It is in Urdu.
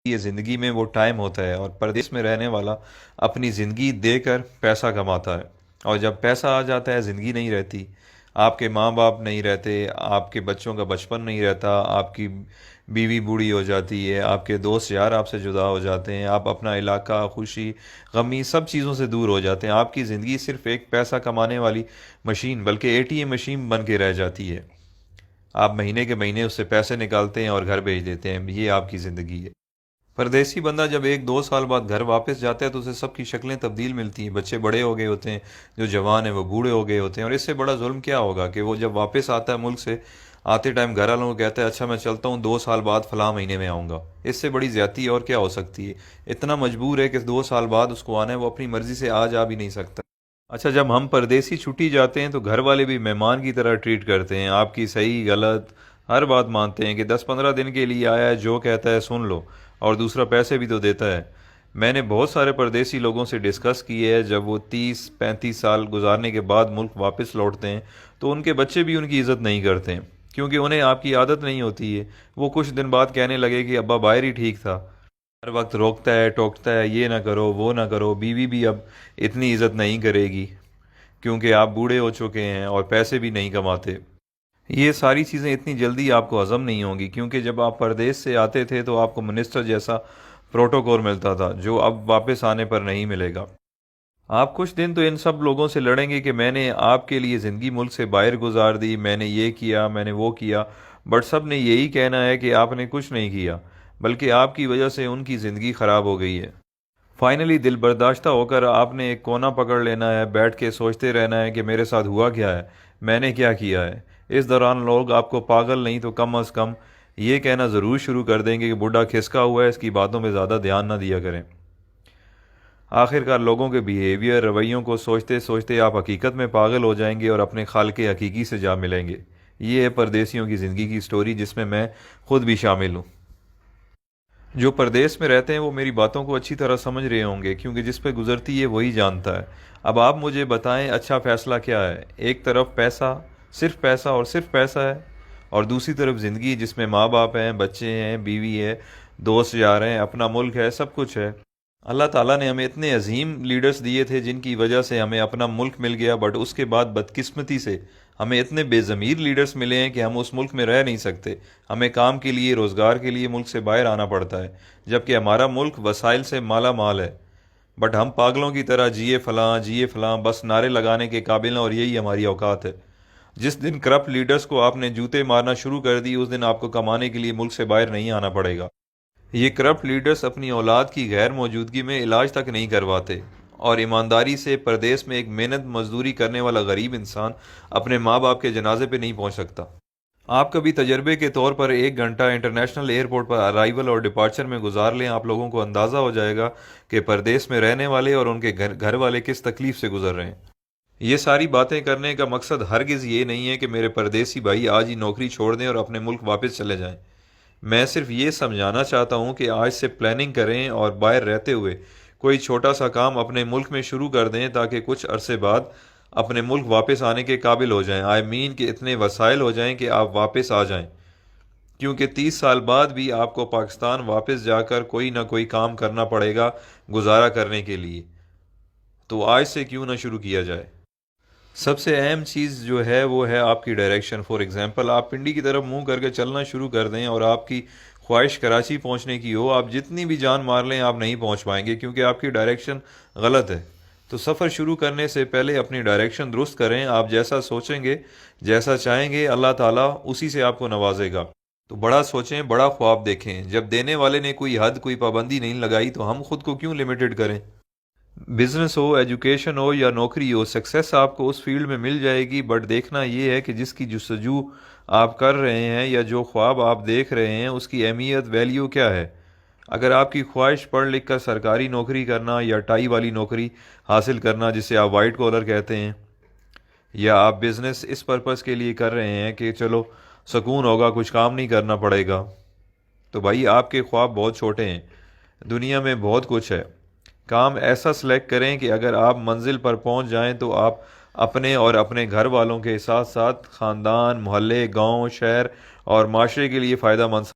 یہ زندگی میں وہ ٹائم ہوتا ہے، اور پردیس میں رہنے والا اپنی زندگی دے کر پیسہ کماتا ہے، اور جب پیسہ آ جاتا ہے زندگی نہیں رہتی۔ آپ کے ماں باپ نہیں رہتے، آپ کے بچوں کا بچپن نہیں رہتا، آپ کی بیوی بوڑھی ہو جاتی ہے، آپ کے دوست یار آپ سے جدا ہو جاتے ہیں، آپ اپنا علاقہ، خوشی غمی سب چیزوں سے دور ہو جاتے ہیں۔ آپ کی زندگی صرف ایک پیسہ کمانے والی مشین، بلکہ اے ٹی ایم مشین بن کے رہ جاتی ہے۔ آپ مہینے کے مہینے اس سے پیسے نکالتے ہیں اور گھر بھیج دیتے ہیں، یہ آپ کی زندگی ہے۔ پردیسی بندہ جب ایک دو سال بعد گھر واپس جاتا ہے تو اسے سب کی شکلیں تبدیل ملتی ہیں، بچے بڑے ہو گئے ہوتے ہیں، جو جوان ہیں وہ بوڑھے ہو گئے ہوتے ہیں، اور اس سے بڑا ظلم کیا ہوگا کہ وہ جب واپس آتا ہے ملک سے، آتے ٹائم گھر والوں کو کہتا ہے اچھا میں چلتا ہوں، 2 سال بعد فلاں مہینے میں آؤں گا۔ اس سے بڑی زیادتی اور کیا ہو سکتی ہے؟ اتنا مجبور ہے کہ 2 سال بعد اس کو آنا ہے، وہ اپنی مرضی سے جا بھی نہیں سکتا۔ اچھا، جب ہم پردیسی چھٹی جاتے ہیں تو گھر والے بھی مہمان کی طرح ٹریٹ کرتے ہیں، آپ کی صحیح غلط ہر بات مانتے ہیں کہ 10-15 دن کے لیے آیا ہے، جو کہتا ہے سن لو، اور دوسرا پیسے بھی تو دیتا ہے۔ میں نے بہت سارے پردیسی لوگوں سے ڈسکس کی ہے، جب وہ 30-35 سال گزارنے کے بعد ملک واپس لوٹتے ہیں تو ان کے بچے بھی ان کی عزت نہیں کرتے ہیں، کیونکہ انہیں آپ کی عادت نہیں ہوتی ہے۔ وہ کچھ دن بعد کہنے لگے کہ ابا باہر ہی ٹھیک تھا، ہر وقت روکتا ہے ٹوکتا ہے، یہ نہ کرو وہ نہ کرو، بیوی بھی اب اتنی عزت نہیں کرے گی کیونکہ آپ بوڑھے ہو چکے ہیں اور پیسے بھی نہیں کماتے۔ یہ ساری چیزیں اتنی جلدی آپ کو ہضم نہیں ہوں گی، کیونکہ جب آپ پردیس سے آتے تھے تو آپ کو منسٹر جیسا پروٹوکول ملتا تھا، جو اب واپس آنے پر نہیں ملے گا۔ آپ کچھ دن تو ان سب لوگوں سے لڑیں گے کہ میں نے آپ کے لیے زندگی ملک سے باہر گزار دی، میں نے یہ کیا، میں نے وہ کیا، بٹ سب نے یہی کہنا ہے کہ آپ نے کچھ نہیں کیا، بلکہ آپ کی وجہ سے ان کی زندگی خراب ہو گئی ہے۔ فائنلی دل برداشتہ ہو کر آپ نے ایک کونا پکڑ لینا ہے، بیٹھ کے سوچتے رہنا ہے کہ میرے ساتھ ہوا کیا ہے، میں نے کیا کیا ہے۔ اس دوران لوگ آپ کو پاگل نہیں تو کم از کم یہ کہنا ضرور شروع کر دیں گے کہ بڈھا کھسکا ہوا ہے، اس کی باتوں پہ زیادہ دھیان نہ دیا کریں۔ آخرکار لوگوں کے بیہیویئر رویوں کو سوچتے سوچتے آپ حقیقت میں پاگل ہو جائیں گے اور اپنے خالق حقیقی سے جا ملیں گے۔ یہ ہے پردیسیوں کی زندگی کی سٹوری، جس میں خود بھی شامل ہوں۔ جو پردیس میں رہتے ہیں وہ میری باتوں کو اچھی طرح سمجھ رہے ہوں گے، کیونکہ جس پہ گزرتی ہے وہی جانتا ہے۔ اب آپ مجھے بتائیں اچھا فیصلہ کیا ہے؟ ایک طرف پیسہ اور صرف پیسہ ہے، اور دوسری طرف زندگی جس میں ماں باپ ہیں، بچے ہیں، بیوی ہے، دوست یار ہیں، اپنا ملک ہے، سب کچھ ہے۔ اللہ تعالیٰ نے ہمیں اتنے عظیم لیڈرز دیے تھے جن کی وجہ سے ہمیں اپنا ملک مل گیا، بٹ اس کے بعد بدقسمتی سے ہمیں اتنے بے ضمیر لیڈرز ملے ہیں کہ ہم اس ملک میں رہ نہیں سکتے، ہمیں کام کے لیے، روزگار کے لیے ملک سے باہر آنا پڑتا ہے، جبکہ ہمارا ملک وسائل سے مالا مال ہے، بٹ ہم پاگلوں کی طرح جیے فلاں بس نعرے لگانے کے قابل ہیں، اور یہی ہماری اوقات ہے۔ جس دن کرپٹ لیڈرز کو آپ نے جوتے مارنا شروع کر دی، اس دن آپ کو کمانے کے لیے ملک سے باہر نہیں آنا پڑے گا۔ یہ کرپٹ لیڈرز اپنی اولاد کی غیر موجودگی میں علاج تک نہیں کرواتے، اور ایمانداری سے پردیس میں ایک محنت مزدوری کرنے والا غریب انسان اپنے ماں باپ کے جنازے پہ نہیں پہنچ سکتا۔ آپ کبھی تجربے کے طور پر 1 گھنٹہ انٹرنیشنل ایئرپورٹ پر ارائیول اور ڈپارچر میں گزار لیں، آپ لوگوں کو اندازہ ہو جائے گا کہ پردیس میں رہنے والے اور ان کے گھر والے کس تکلیف سے گزر رہے ہیں۔ یہ ساری باتیں کرنے کا مقصد ہرگز یہ نہیں ہے کہ میرے پردیسی بھائی آج ہی نوکری چھوڑ دیں اور اپنے ملک واپس چلے جائیں۔ میں صرف یہ سمجھانا چاہتا ہوں کہ آج سے پلاننگ کریں اور باہر رہتے ہوئے کوئی چھوٹا سا کام اپنے ملک میں شروع کر دیں، تاکہ کچھ عرصے بعد اپنے ملک واپس آنے کے قابل ہو جائیں، کہ اتنے وسائل ہو جائیں کہ آپ واپس آ جائیں، کیونکہ 30 سال بعد بھی آپ کو پاکستان واپس جا کر کوئی نہ کوئی کام کرنا پڑے گا گزارا کرنے کے لیے۔ تو آج سے کیوں نہ شروع کیا جائے؟ سب سے اہم چیز جو ہے وہ ہے آپ کی ڈائریکشن۔ فار ایگزامپل، آپ پنڈی کی طرف منہ کر کے چلنا شروع کر دیں اور آپ کی خواہش کراچی پہنچنے کی ہو، آپ جتنی بھی جان مار لیں آپ نہیں پہنچ پائیں گے، کیونکہ آپ کی ڈائریکشن غلط ہے۔ تو سفر شروع کرنے سے پہلے اپنی ڈائریکشن درست کریں، آپ جیسا سوچیں گے، جیسا چاہیں گے، اللہ تعالیٰ اسی سے آپ کو نوازے گا۔ تو بڑا سوچیں، بڑا خواب دیکھیں۔ جب دینے والے نے کوئی حد، کوئی پابندی نہیں لگائی تو ہم خود کو کیوں لمیٹڈ کریں؟ بزنس ہو، ایجوکیشن ہو یا نوکری ہو، سکسیس آپ کو اس فیلڈ میں مل جائے گی، بٹ دیکھنا یہ ہے کہ جس کی جستجو آپ کر رہے ہیں یا جو خواب آپ دیکھ رہے ہیں اس کی اہمیت، ویلیو کیا ہے۔ اگر آپ کی خواہش پڑھ لکھ کر سرکاری نوکری کرنا یا ٹائی والی نوکری حاصل کرنا جسے آپ وائٹ کالر کہتے ہیں، یا آپ بزنس اس پرپس کے لیے کر رہے ہیں کہ چلو سکون ہوگا، کچھ کام نہیں کرنا پڑے گا، تو بھائی آپ کے خواب بہت چھوٹے ہیں۔ دنیا میں بہت کچھ ہے۔ کام ایسا سلیکٹ کریں کہ اگر آپ منزل پر پہنچ جائیں تو آپ اپنے اور اپنے گھر والوں کے ساتھ ساتھ خاندان، محلے، گاؤں، شہر اور معاشرے کے لیے فائدہ مند